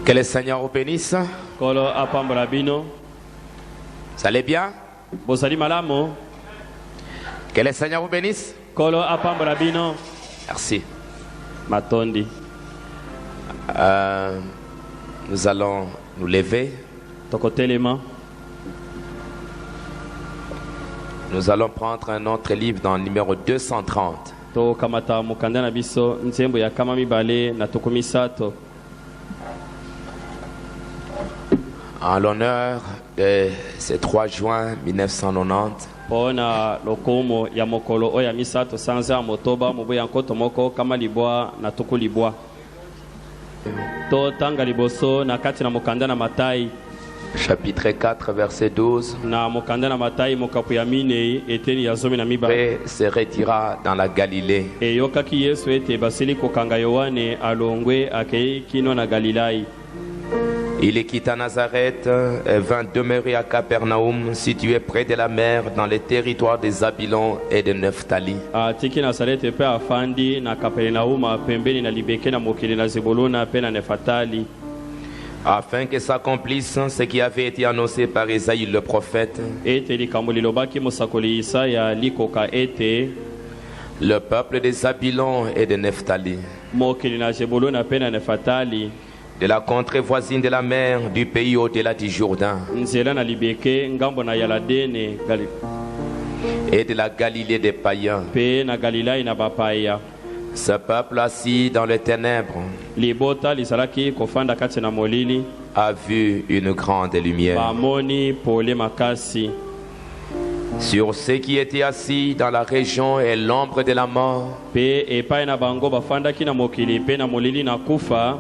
Que le Seigneur vous bénisse. Kolo apambula bino. Vous allez bien? Bosali malamo. Que le Seigneur vous bénisse. Kolo apambula bino. Merci. Matondi. Nous allons nous lever. Tokotelema. Nous allons prendre un autre livre dans le numéro 230. To kamata mukanda na biso nzembo ya kama mibale na tokumisato. En l'honneur de ce 3 juin 1990. Pona lokomo ya mokolo oya misato sanza motoba mubuya nkoto moko kama libwa na tukulibwa. To tanga liboso na kati na mukanda na Matai. Chapitre 4, verset 12. Na mukanda na Matai mokapu ya mine eteni ya zomi na miba. Et se retira dans la Galilée. E yokaki Yesu ete basili kokanga Yohane alongwe akei kino na Galilai. Il quitta Nazareth et vint demeurer à Capernaum, situé près de la mer, dans les territoires des Zabilon et de Nephtali. Atiki Nazareth pe afandi na Capernaum pembeni na libeke na mokili na Zebuluna pe na Nefatali. Afin que s'accomplisse ce qui avait été annoncé par Isaïe le prophète. Ete likambo lilobaki mosakoli Isaya likoka ete le peuple des Zabilon et de Nephtali, mokili na Zebuluna pe na Nefatali, de la contrée voisine de la mer, du pays au-delà du Jourdain, nzela na libeke ngambo na Yaladene et de la Galilée des païens. pe na Galilai na bapaya. Ce peuple assis dans les ténèbres Libota lisalaki kofanda kati na molili a vu une grande lumière. bamoni pole makasi. Sur ceux qui étaient assis dans la région et l'ombre de la mort, Pe epai na bango bafandaki na mokili pe na molili na kufa,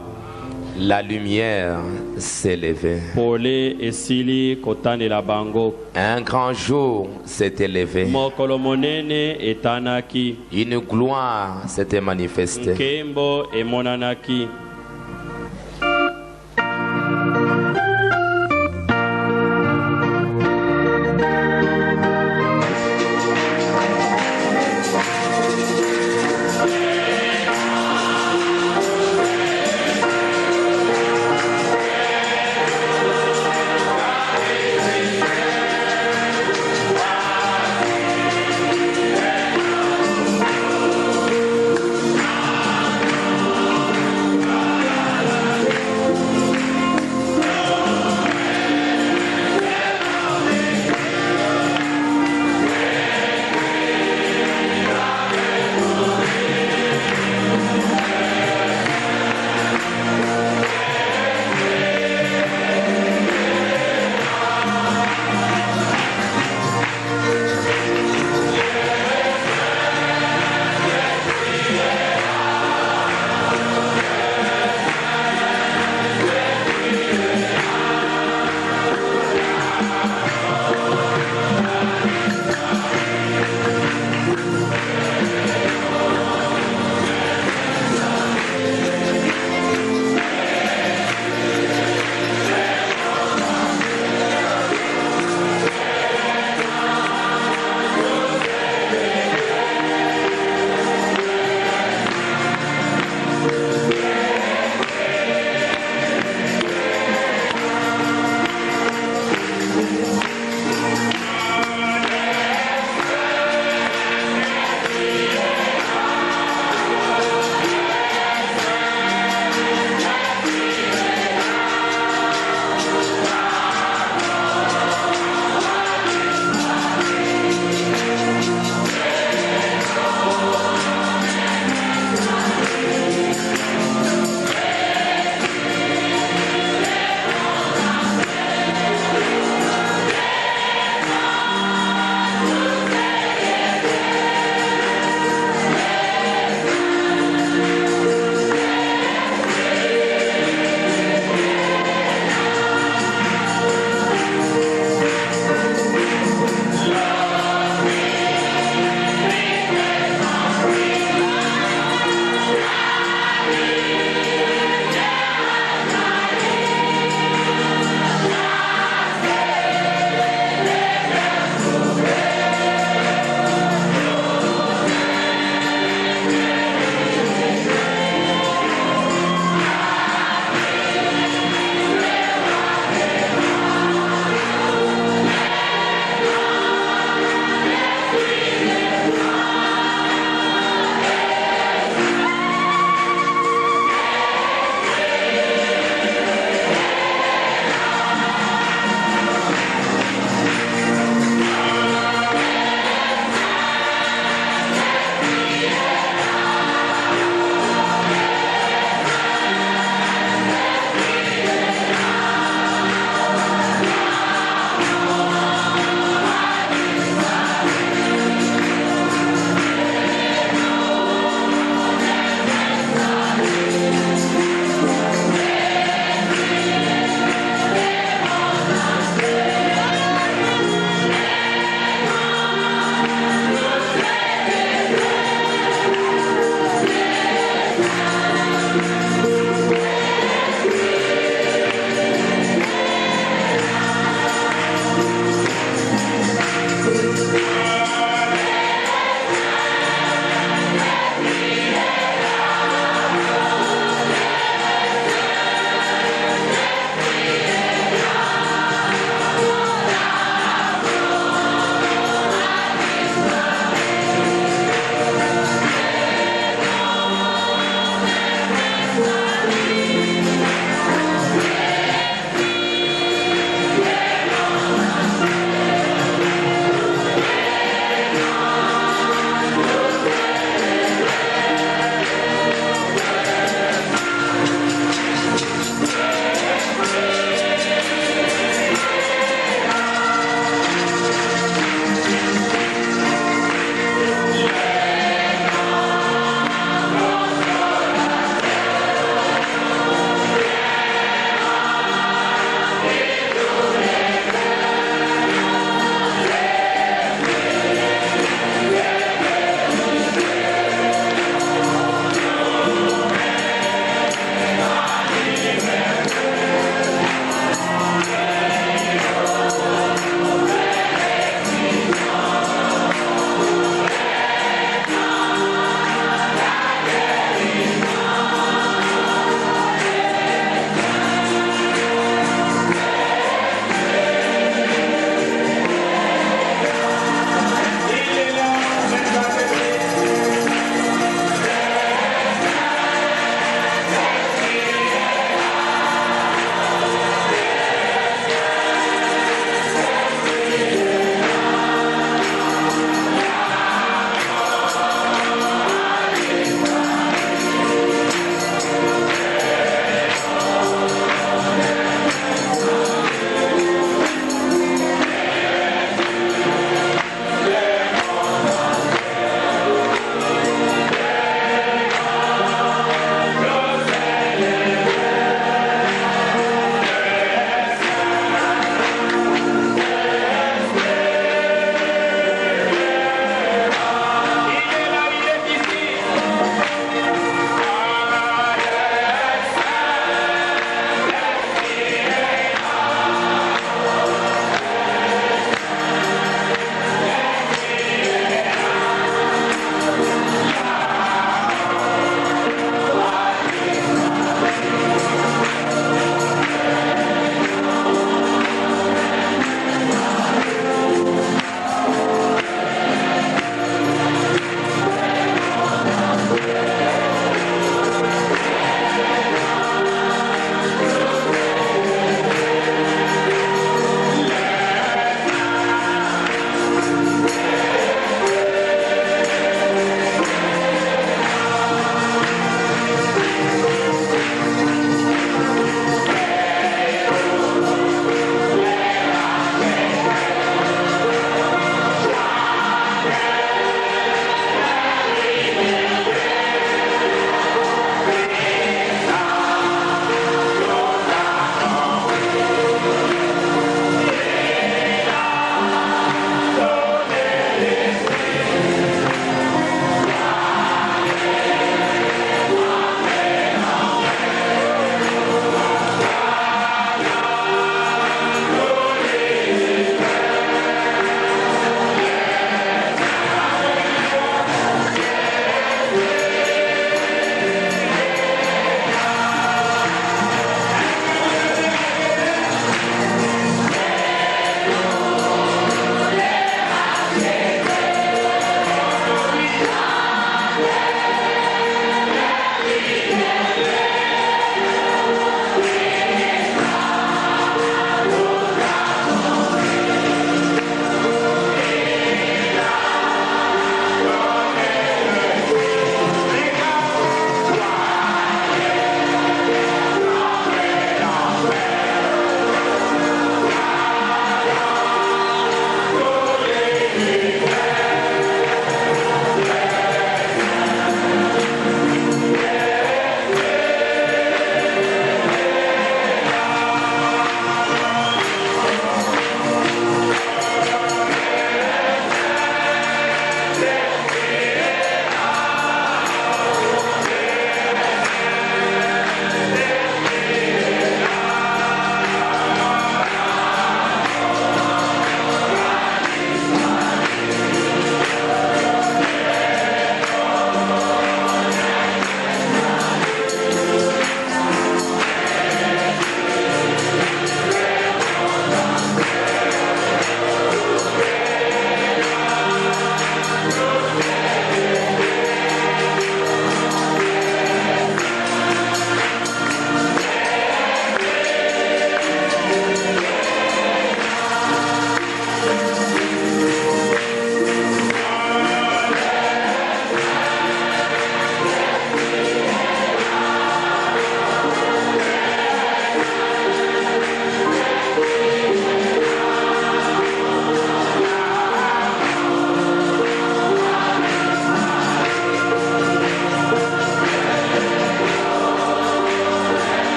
la lumière s'est levée. pole esili kotandela bango. Un grand jour s'était levé. Mokolo monene etanaki, Une gloire s'était manifestée. nkembo emonanaki.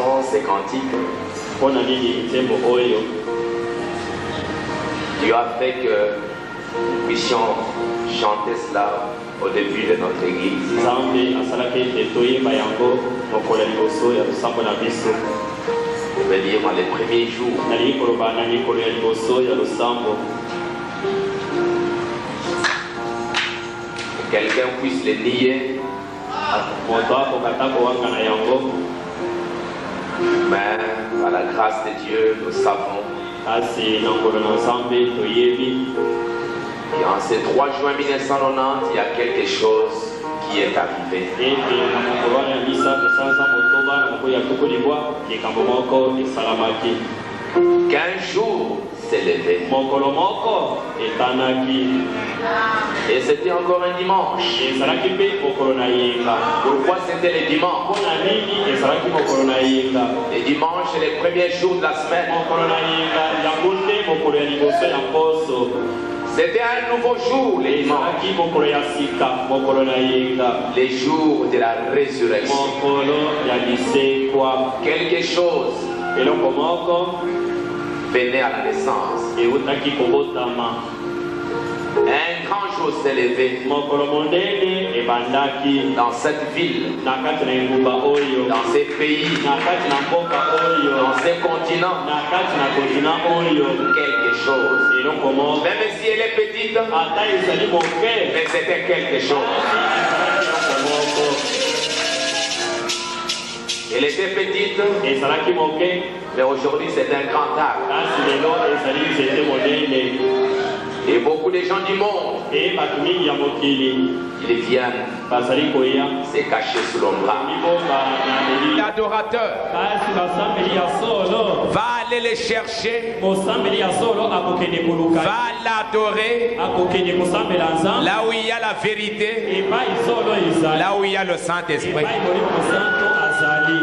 chansons, ces cantiques. mpona nini nzembo oyo Dieu a fait que nous puissions chanter cela au début de notre église. nzambe asalaki ete toyeba yango mokolo ya liboso ya losambo na biso. Je veux dire dans les premiers jours. nalingi koloba na mikolo ya liboso ya losambo Que quelqu'un puisse le nier. moto akokata kowanga na yango, Mais par la grâce de Dieu, nous savons kasi na nkolo na nzambe toyebi qu'en ce 3 juin 1990, il y a quelque chose qui est arrivé. ete na mokolo wana ya misato sanza motoba na mokolo ya tuku libwa likambo moko esalamaki. Qu'un jour s'est levé. mokolo moko etanaki Et c'était encore un dimanche. ezalaki mpe mokolo na yenga. Pourquoi c'était le dimanche? mpona nini ezalaki mokolo na yenga? Le dimanche, c'est le premier jour de la semaine. mokolo na yenga yango nde mokolo ya liboso ya poso. C'était un nouveau jour, le dimanche. ezalaki mokolo ya sika, mokolo na yenga, Le jour de la résurrection. mokolo ya lisekwa. Quelque chose eloko moko venait à la naissance. eutaki kobotama. Un grand jour s'est levé mokolo monene ebandaki dans cette ville, na kati na engumba oyo, dans ces pays, na kati na mboka oyo, dans ces continents. na kati na kontina oyo. Quelque chose. eloko moko Même si elle est petite, ata ezali moke, mais c'était quelque chose. eloko moko Elle était petite, ezalaki moke, mais aujourd'hui c'est un grand arbre. kasi lelo ezali nzete monene. Et beaucoup de gens du monde, e bato mingi ya mokili ils viennent bazali koya se cacher sous l'ombrage. mibomba na leli, L'adorateur kasi basambeli ya solo, va aller les chercher, mosambeli ya solo akokende koluka, va l'adorer akokende kosambela nzambe là où il y a la vérité, epai solo ezali, là où il y a le Saint-Esprit. epai molimo santo azali.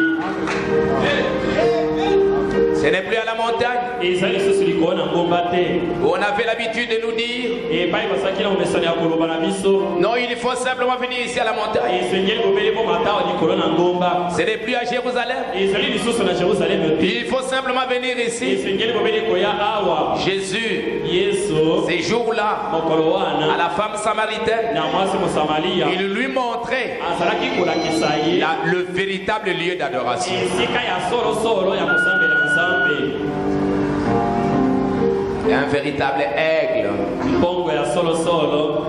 Ce n'est plus à la montagne ezali lisusu likolo na ngomba te, où on avait l'habitude de nous dire epai basaki na momesano ya koloba na biso non, il faut simplement venir ici à la montagne. esengeli bobele bo matao likolo na ngomba. Ce n'est plus à Jérusalem. ezali lisusu na jerusaleme te, Il faut simplement venir ici. esengeli bobele koya awa. Jésus, yesu ces jours-là, mokolo à wana la femme samaritaine, na mwasi mosamalia il lui montrait azalaki kolakisa ye le véritable lieu d'adoration. esika ya solosolo ya kosambela nzambe, Un véritable aigle, mpongo ya solosolo.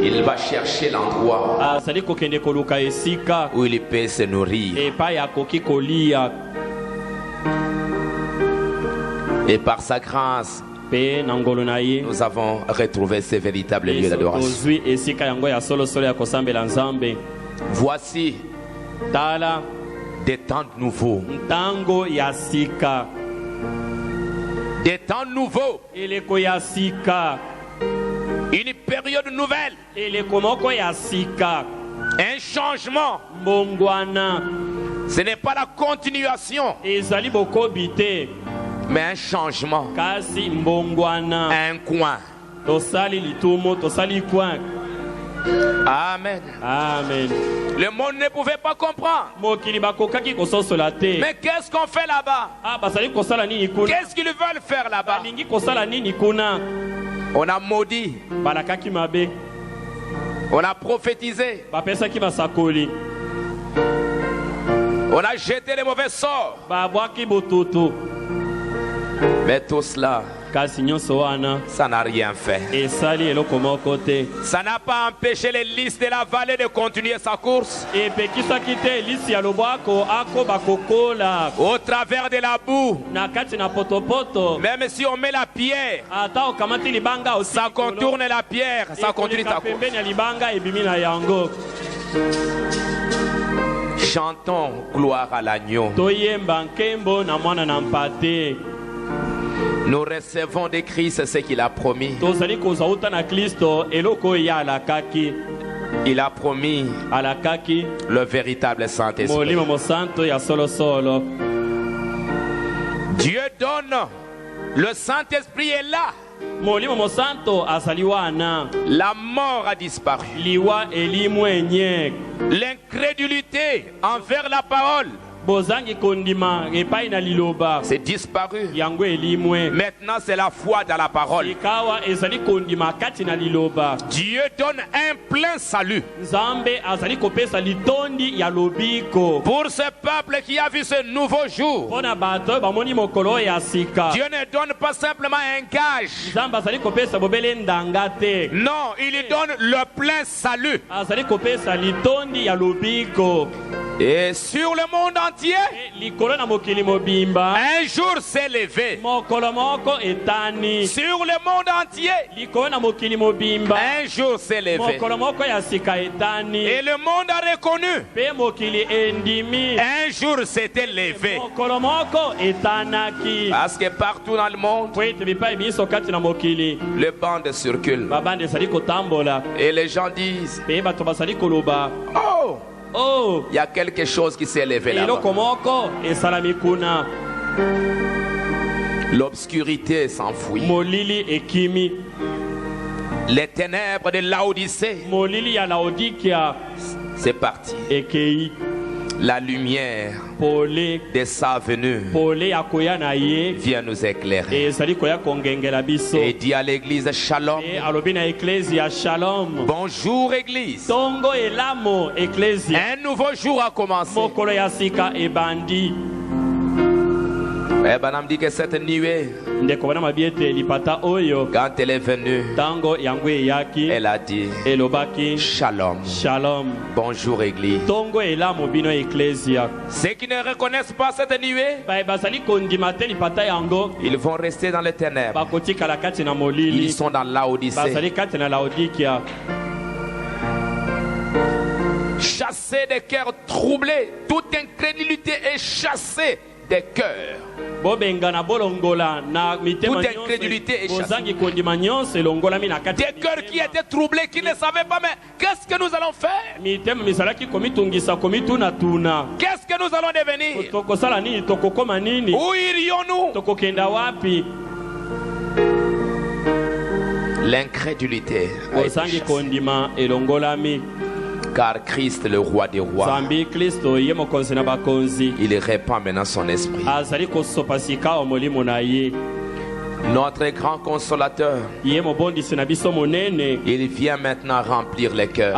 il va chercher l'endroit azali kokende koluka esika où il peut se nourrir. epai akoki kolia, Et par sa grâce, mpe na ngolo na ye nous avons retrouvé ce véritable lieu d'adoration. tozwi esika yango ya solosolo ya kosambela nzambe. Voici tala des temps nouveaux. ntango ya sika, Des temps nouveaux. eleko ya sika, Une période nouvelle. eleko moko ya sika, Un changement. mbongwana. Ce n'est pas la continuation, ezali bokobi te, mais un changement. kasi mbongwana. Un coin. tosali litumo, tosali coin. Amen. Amen. Le monde ne pouvait pas comprendre. mokili bakokaki kososola te. Mais qu'est-ce qu'on fait là-bas? bazali kosala nini kuna? Qu'est-ce qu'ils veulent faire là-bas? balingi kosala nini kuna? On a maudit. balakaki mabe, On a prophétisé. bapesaki basakoli, On a jeté les mauvais sorts. babwaki botutu. Mais tout cela, kasi nyonso wana ça n'a rien fait. esali eloko moko te. Ça n'a pas empêché les listes de la vallée de continuer sa course. epekisaki te elisi ya lobwako akoba kokola Au travers de la boue. na kati na potopoto. Même si on met la pierre, ata okamati libanga osi ça contourne la pierre, ça continue ta course. pembeni ya libanga ebimi na yango. Chantons gloire à l'agneau. toyemba nkembo na mwana na mpate. Nous recevons de Christ ce qu'il a promis. tozali kozwa uta na kristo eloko oyo ye alakaki. Il a promis alakaki le véritable Saint-Esprit. molimo mosanto ya solosolo. Dieu donne, le Saint-Esprit est là. molimo mosanto azali wana. La mort a disparu. liwa elimwenye. L'incrédulité envers la parole C'est disparu. Maintenant, c'est la foi dans la parole. Dieu donne un plein salut pour ce peuple qui a vu ce nouveau jour. Dieu ne donne pas simplement un gage. Non, il donne le plein salut. Et sur le monde entier, un jour s'est levé. Sur le monde entier, un jour s'est levé. Et le monde a reconnu. Un jour s'était levé. Parce que partout dans le monde, le bande circule. Et les gens disent, oh, il y a quelque chose qui s'est levé là-bas. L'obscurité s'enfuit. Les ténèbres de Laodicée, c'est parti. La lumière de sa venue vient nous éclairer. Et dit à l'église Shalom. Bonjour église. Un nouveau jour a commencé. Et Banam dit que cette nuée, quand elle est venue, elle a dit Shalom. Bonjour église. Ceux qui ne reconnaissent pas cette nuée, ils vont rester dans les ténèbres. Ils sont dans Laodicée. Chassés des cœurs troublés, toute incrédulité est chassée des cœurs. Toute incrédulité est chassée. Des cœurs qui étaient troublés, qui ne savaient pas, mais qu'est-ce que nous allons faire? Qu'est-ce que nous allons devenir? Où irions-nous? L'incrédulité a été chassée. Car Christ, le roi des rois, il répand maintenant son esprit. Notre grand consolateur, il vient maintenant remplir les cœurs.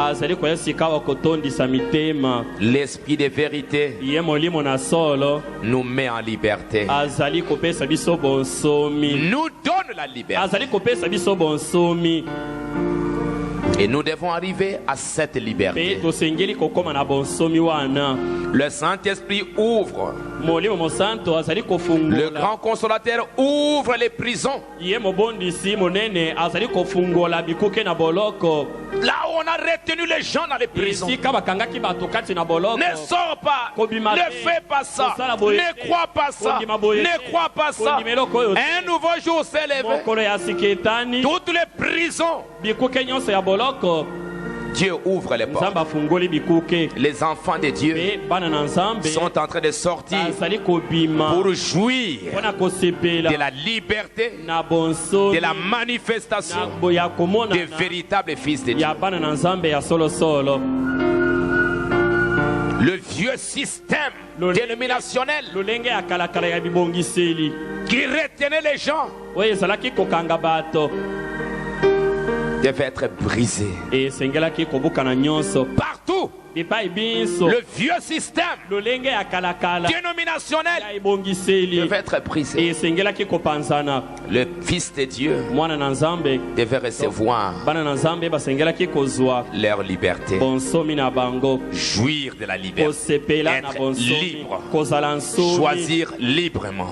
L'esprit de vérité nous met en liberté. Nous donne la liberté. Et nous devons arriver à cette liberté. Le Saint-Esprit ouvre. Le grand consolateur ouvre les prisons. Là où on a retenu les gens dans les prisons. Ne sors pas. Ne fais pas ça. Ne crois pas ça. Ne crois pas ça. Un nouveau jour s'est levé. Toutes les prisons, Dieu ouvre les portes. Les enfants de Dieu sont en train de sortir pour jouir de la liberté, de la manifestation des véritables fils de Dieu. Le vieux système dénominationnel qui retenait les gens devait être brisé. Partout, le vieux système dénominationnel devait être brisé. Le Fils de Dieu devait recevoir leur liberté, jouir de la liberté, être libre, choisir librement.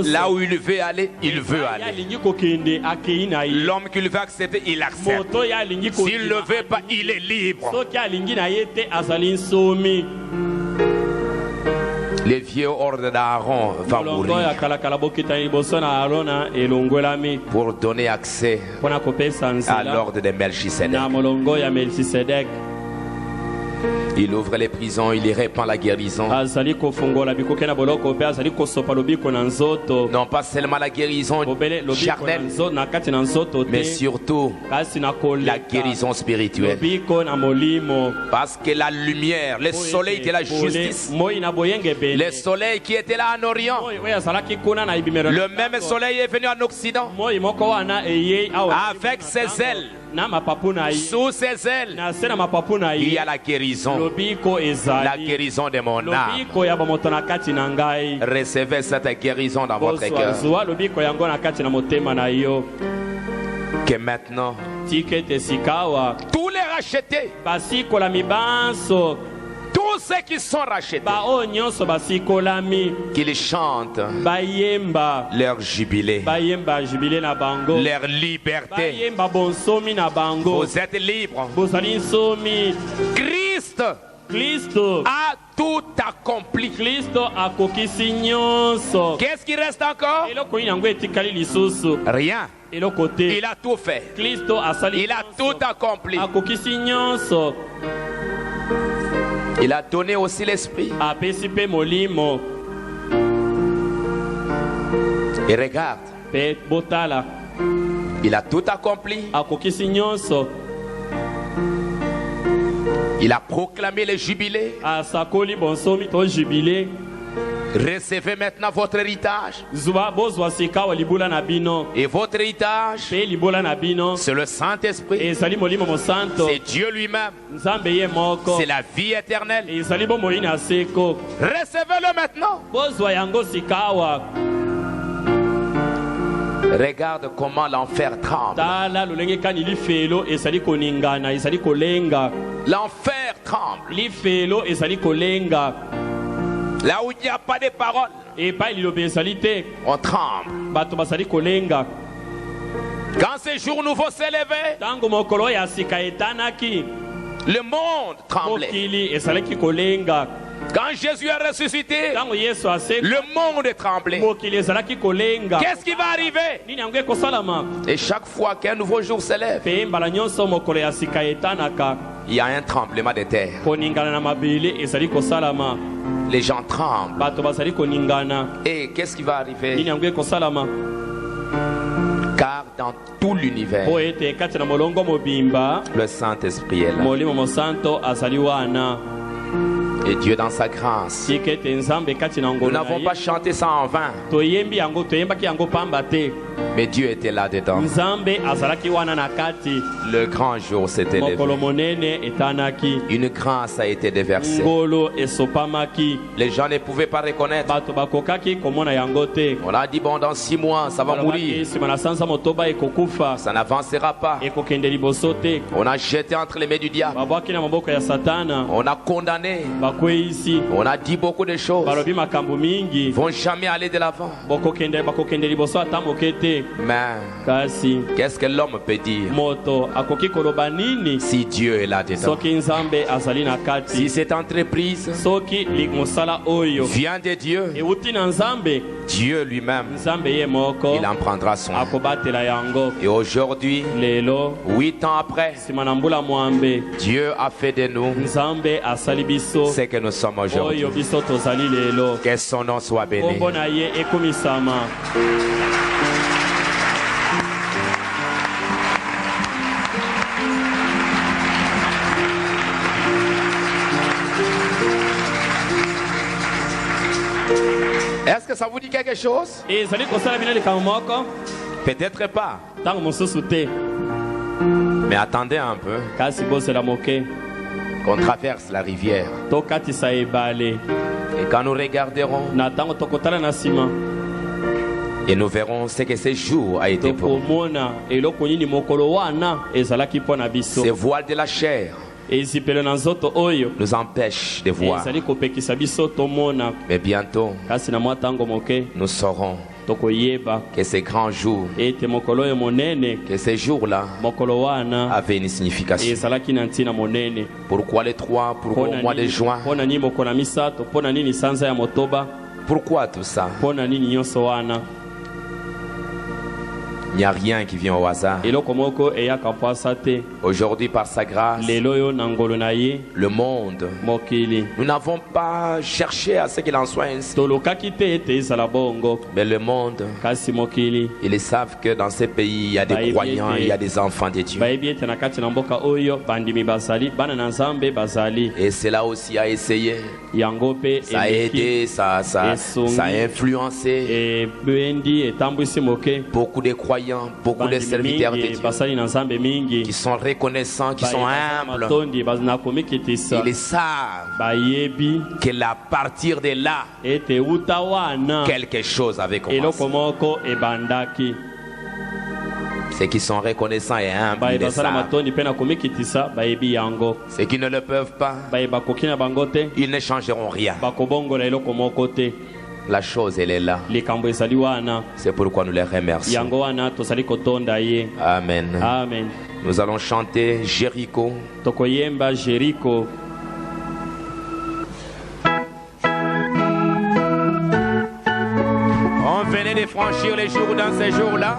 Là où il veut aller, il veut aller. L'homme qu'il veut accepter, il accepte. S'il ne le veut pas, il est libre. Le vieux ordre d'Aaron va mourir pour donner accès à l'ordre de Melchisedec. Il ouvre les prisons, il y répand la guérison. Non pas seulement la guérison charnelle, mais surtout la guérison spirituelle. Parce que la lumière, le soleil de la justice, le soleil qui était là en Orient, le même soleil est venu en Occident avec ses ailes. Sous ses ailes, il y a la guérison de mon âme. Recevez cette guérison dans votre cœur. Que maintenant, tous les rachetés, tous ceux qui sont rachetés, qu'ils chantent leur jubilé, leur liberté. Vous êtes libres. Christ a tout accompli. Qu'est-ce qui reste encore? Rien. Il a tout fait. Il a tout accompli. Il a donné aussi l'esprit. Et regarde, il a tout accompli. Il a proclamé le jubilé. Recevez maintenant votre héritage. Et votre héritage, c'est le Saint-Esprit. C'est Dieu lui-même. C'est la vie éternelle. Recevez-le maintenant. Regarde comment l'enfer tremble. L'enfer tremble. Là où il n'y a pas de parole, on tremble. Quand ce jour nouveau s'est levé, le monde tremblait. Quand Jésus est ressuscité, le monde est tremblé. Qu'est-ce qui va arriver? Et chaque fois qu'un nouveau jour se lève, il y a un tremblement de terre. Les gens tremblent. Et qu'est-ce qui va arriver? Car dans tout l'univers, le Saint-Esprit est là. Et Dieu dans sa grâce. Nous n'avons pas chanté ça en vain. Mais Dieu était là dedans. Le grand jour s'est élevé. Une grâce a été déversée. Les gens ne pouvaient pas reconnaître. On a dit bon, dans 6 mois ça va mourir. Ça n'avancera pas. On a jeté entre les mains du diable. On a condamné. On a dit beaucoup de choses. Ils vont jamais aller de l'avant. Mais qu'est-ce que l'homme peut dire si Dieu est là dedans? Si cette entreprise vient de Dieu, Dieu lui-même, il en prendra soin. Et aujourd'hui, 8 ans après, Dieu a fait de nous ce que nous sommes aujourd'hui. Que son nom soit béni. Est-ce que ça vous dit quelque chose? Peut-être pas. Mais attendez un peu. Qu'on traverse la rivière. Et quand nous regarderons, et nous verrons ce que ce jour a été pour nous. Ces voiles de la chair nous empêchent de voir. Mais bientôt, nous saurons que ces grands jours, que ces jours-là avaient une signification. Pourquoi les 3? Pourquoi au mois de juin? Pourquoi tout ça? Il n'y a rien qui vient au hasard. Aujourd'hui, par sa grâce, le monde, nous n'avons pas cherché à ce qu'il en soit ainsi. Mais le monde, ils savent que dans ces pays, il y a des croyants, il y a des enfants de Dieu. Et cela aussi a essayé. Ça a aidé, ça a influencé beaucoup de croyants, beaucoup de serviteurs de Dieu qui sont reconnaissants, qui sont humbles. Ils savent que à partir de là, quelque chose avait commencé. Ceux qui sont reconnaissants et humbles, ils le savent. Ceux qui ne le peuvent pas, ils ne changeront rien. La chose, elle est là. C'est pourquoi nous les remercions. Amen. Amen. Nous allons chanter Jéricho. On venait de franchir les jours dans ces jours-là.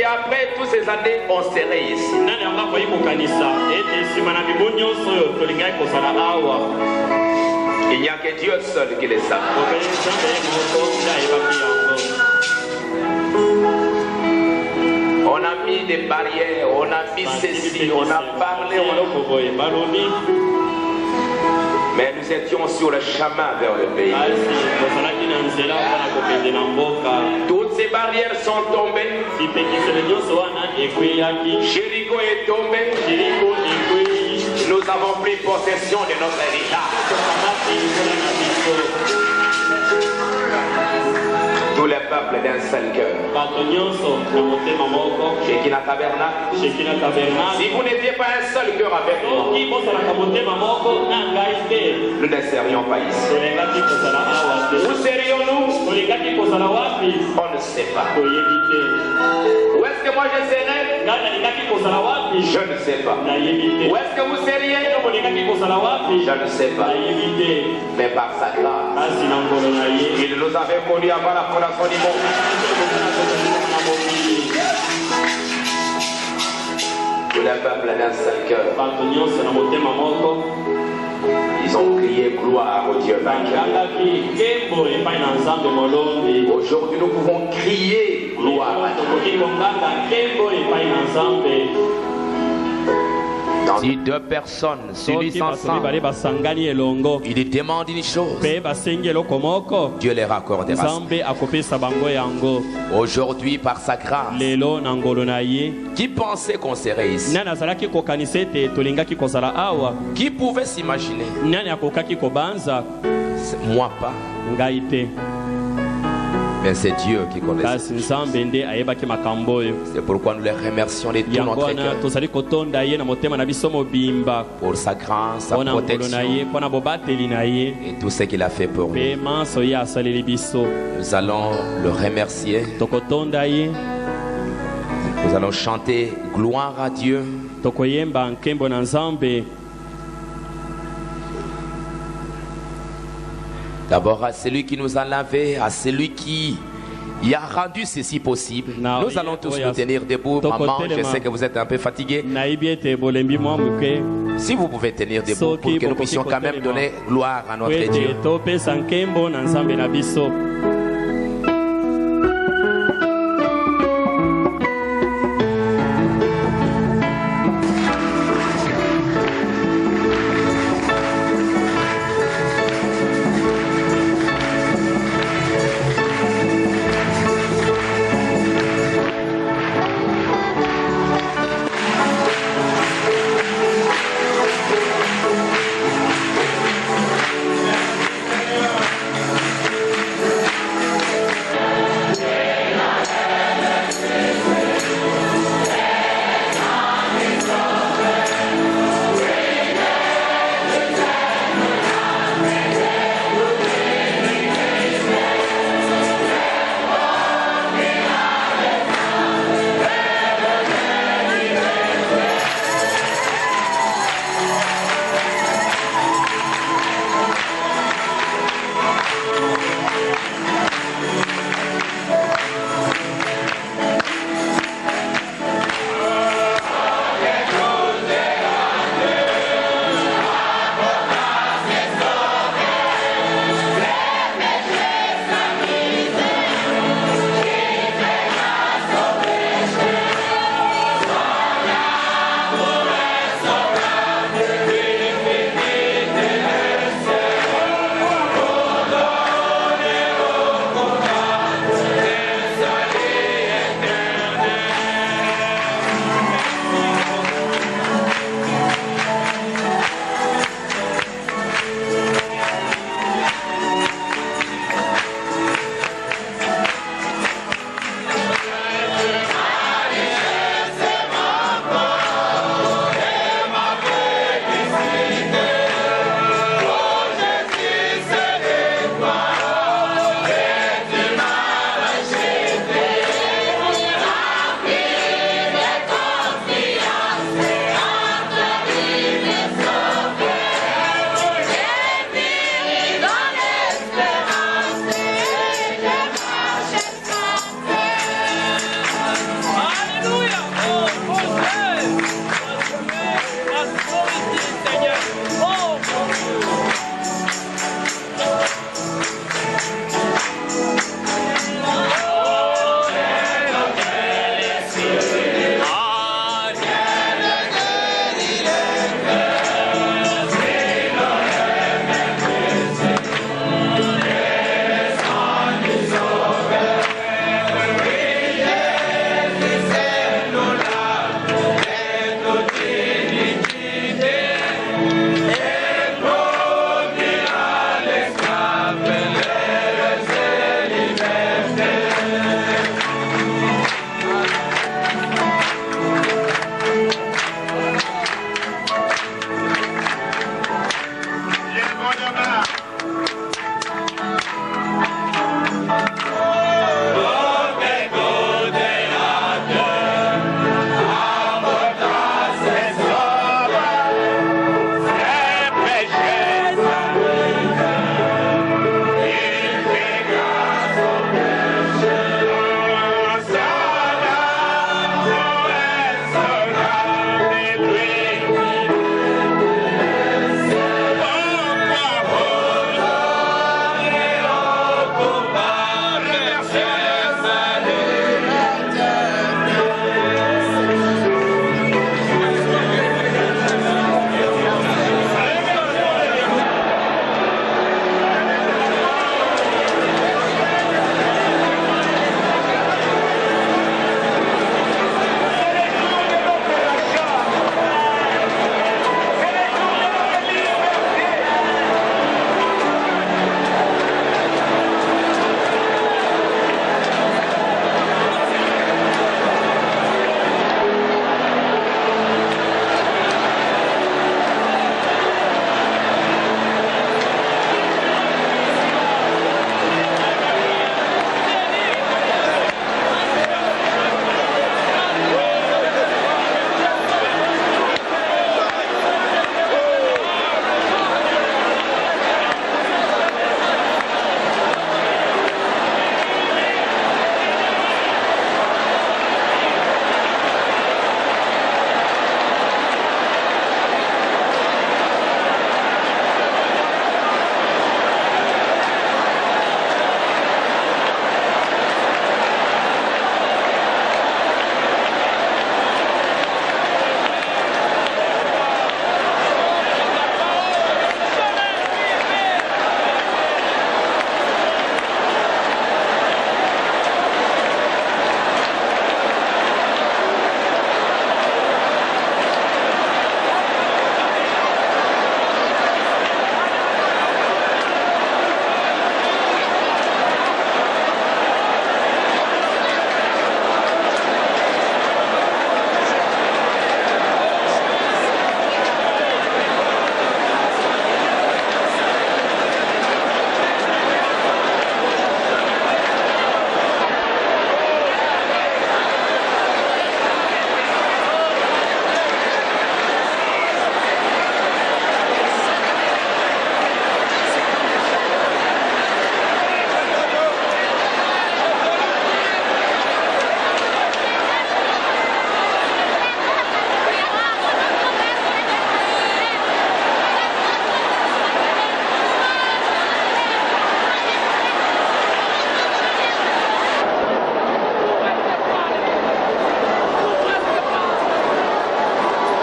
qu'après toutes ces années, on serait ici. Il n'y a que Dieu seul qui le sait. On a mis des barrières, on a mis ceci, on a parlé, mais nous étions sur le chemin vers le pays. Toutes ces barrières sont tombées. Jéricho est tombé. Nous avons pris possession de notre héritage. Tout le peuple d'un seul cœur. Shekinah Tabernacle. Si vous n'étiez pas un seul cœur avec moi, nous ne serions pas ici. Où serions-nous? On ne sait pas. Où est-ce que moi je serais? Je ne sais pas. Où est-ce que vous seriez? Je ne sais pas. Mais par sa grâce, il nous avait connus avant la fondation du monde. Tout le peuple d'un seul cœur. Ils ont crié gloire au Dieu vainqueur. Aujourd'hui, nous pouvons crier gloire à Dieu. Si deux personnes s'unissent ensemble, ils demandent une chose, Dieu les raccordera. Aujourd'hui, par sa grâce, qui pensait qu'on serait ici? Qui pouvait s'imaginer? Moi pas. Mais c'est Dieu qui connaît. C'est pourquoi nous les remercions de tout notre cœur pour sa grâce, sa protection et tout ce qu'il a fait pour nous. Nous allons le remercier. Nous allons chanter gloire à Dieu. D'abord à celui qui nous a lavé, à celui qui a rendu ceci possible. Nous allons tous nous tenir debout. Maman, je sais que vous êtes un peu fatigués. Si vous pouvez tenir debout pour que nous puissions quand même donner gloire à notre Dieu.